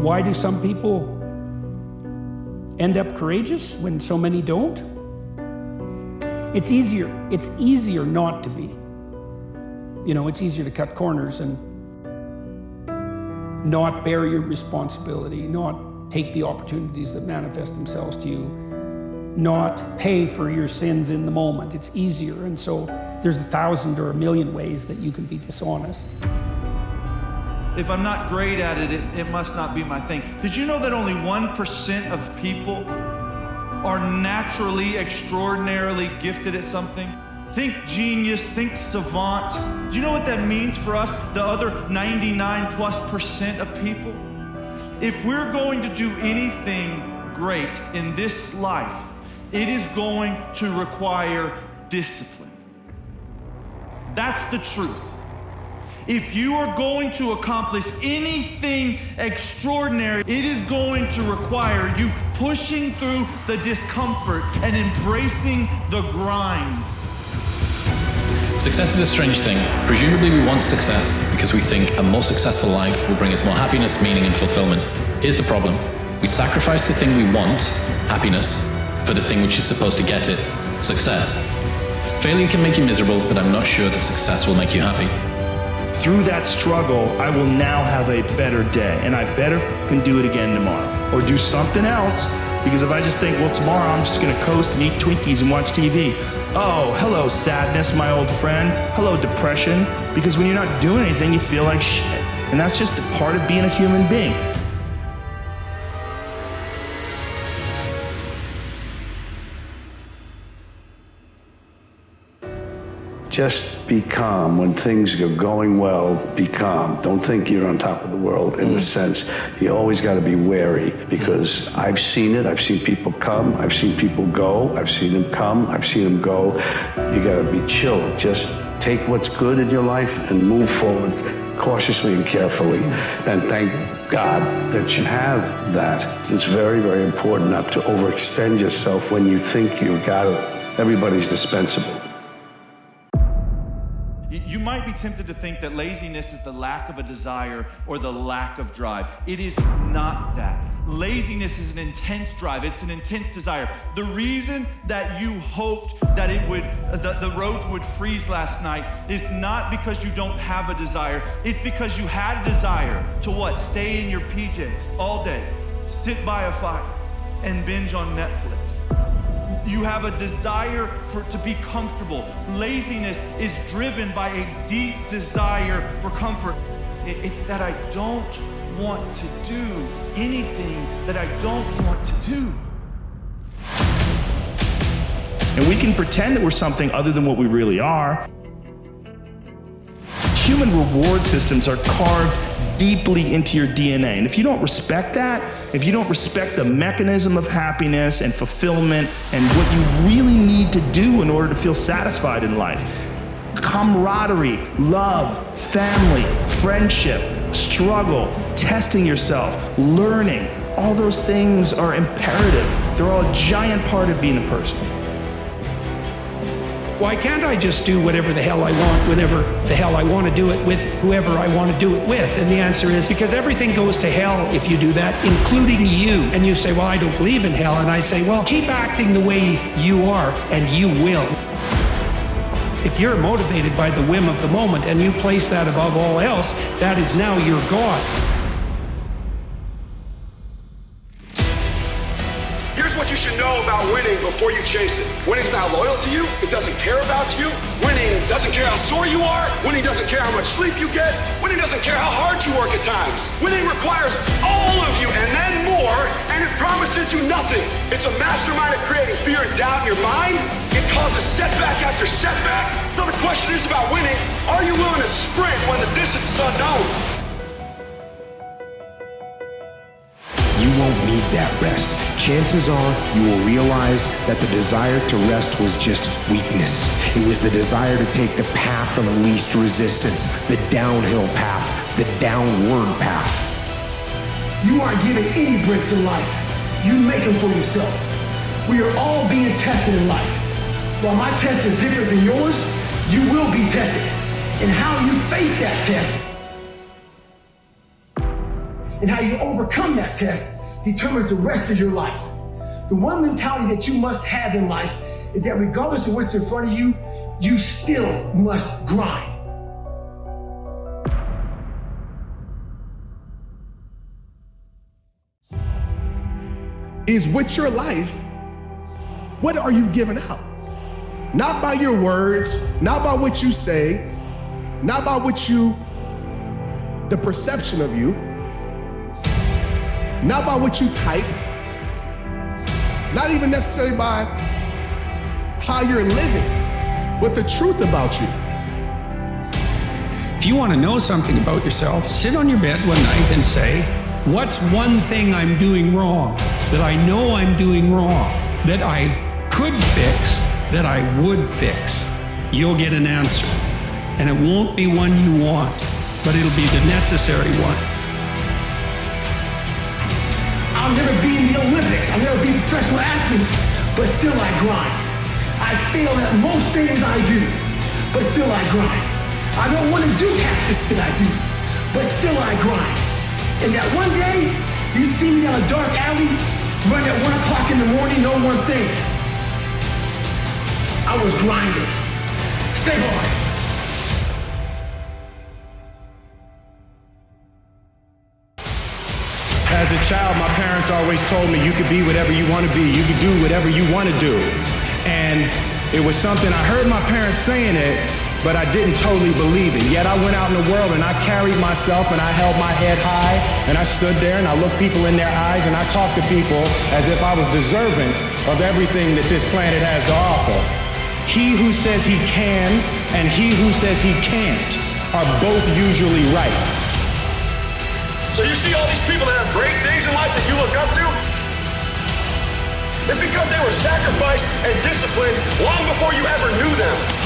Why do some people end up courageous when so many don't? It's easier not to be. You know, it's easier to cut corners and not bear your responsibility, not take the opportunities that manifest themselves to you, not pay for your sins in the moment. It's easier, and so there's 1,000 or 1,000,000 ways that you can be dishonest. If I'm not great at it, it must not be my thing. Did you know that only 1% of people are naturally, extraordinarily gifted at something? Think genius, think savant. Do you know what that means for us, the other 99+% of people? If we're going to do anything great in this life, it is going to require discipline. That's the truth. If you are going to accomplish anything extraordinary, it is going to require you pushing through the discomfort and embracing the grind. Success is a strange thing. Presumably we want success because we think a more successful life will bring us more happiness, meaning, and fulfillment. Here's the problem. We sacrifice the thing we want, happiness, for the thing which is supposed to get it, success. Failure can make you miserable, but I'm not sure that success will make you happy. Through that struggle, I will now have a better day, and I better can do it again tomorrow, or do something else, because if I just think, well, tomorrow I'm just gonna coast and eat Twinkies and watch TV. Oh, hello sadness, my old friend. Hello depression, because when you're not doing anything, you feel like shit, and that's just a part of being a human being. Just be calm. When things are going well, be calm. Don't think you're on top of the world in the sense you always got to be wary, because I've seen it. I've seen people come. I've seen people go. I've seen them come. I've seen them go. You got to be chill. Just take what's good in your life and move forward cautiously and carefully. And thank God that you have that. It's very, very important not to overextend yourself when you think you've got it. Everybody's dispensable. You might be tempted to think that laziness is the lack of a desire or the lack of drive. It is not that. Laziness is an intense drive. It's an intense desire. The reason that you hoped that the roads would freeze last night is not because you don't have a desire. It's because you had a desire to what? Stay in your PJs all day, sit by a fire, and binge on Netflix. You have a desire to be comfortable. Laziness is driven by a deep desire for comfort. It's that I don't want to do anything that I don't want to do. And we can pretend that we're something other than what we really are. Human reward systems are carved deeply into your DNA. And if you don't respect that, if you don't respect the mechanism of happiness and fulfillment and what you really need to do in order to feel satisfied in life, camaraderie, love, family, friendship, struggle, testing yourself, learning, all those things are imperative. They're all a giant part of being a person. Why can't I just do whatever the hell I want, whenever the hell I want to do it with whoever I want to do it with? And the answer is because everything goes to hell if you do that, including you. And you say, well, I don't believe in hell. And I say, well, keep acting the way you are and you will. If you're motivated by the whim of the moment and you place that above all else, that is now your God. Here's what you should know about winning before you chase it. Winning's not loyal to you. It doesn't care about you. Winning doesn't care how sore you are. Winning doesn't care how much sleep you get. Winning doesn't care how hard you work at times. Winning requires all of you and then more, and it promises you nothing. It's a mastermind of creating fear and doubt in your mind. It causes setback after setback. So the question is about winning. Are you willing to sprint when the distance is unknown? You won't need that rest. Chances are you will realize that the desire to rest was just weakness. It was the desire to take the path of least resistance, the downhill path, the downward path. You aren't given any bricks in life. You make them for yourself. We are all being tested in life. While my test is different than yours, you will be tested. And how you face that test and how you overcome that test determines the rest of your life. The one mentality that you must have in life is that regardless of what's in front of you, you still must grind. Is with your life, what are you giving out? Not by your words, not by what you say, not by the perception of you, not by what you type, not even necessarily by how you're living, but the truth about you. If you want to know something about yourself, sit on your bed one night and say, what's one thing I'm doing wrong, that I know I'm doing wrong, that I could fix, that I would fix? You'll get an answer. And it won't be one you want, but it'll be the necessary one. I'll never be in the Olympics, I'll never be a professional athlete, but still I grind. I fail at most things I do, but still I grind. I don't want to do half the thing I do, but still I grind. And that one day, you see me down a dark alley, run at 1 o'clock in the morning, know one thing. I was grinding. Stay hard. As a child, my parents always told me you could be whatever you want to be. You could do whatever you want to do. And it was something, I heard my parents saying it, but I didn't totally believe it. Yet I went out in the world and I carried myself and I held my head high and I stood there and I looked people in their eyes and I talked to people as if I was deserving of everything that this planet has to offer. He who says he can and he who says he can't are both usually right. So you see all these people that have great things in life that you look up to? It's because they were sacrificed and disciplined long before you ever knew them.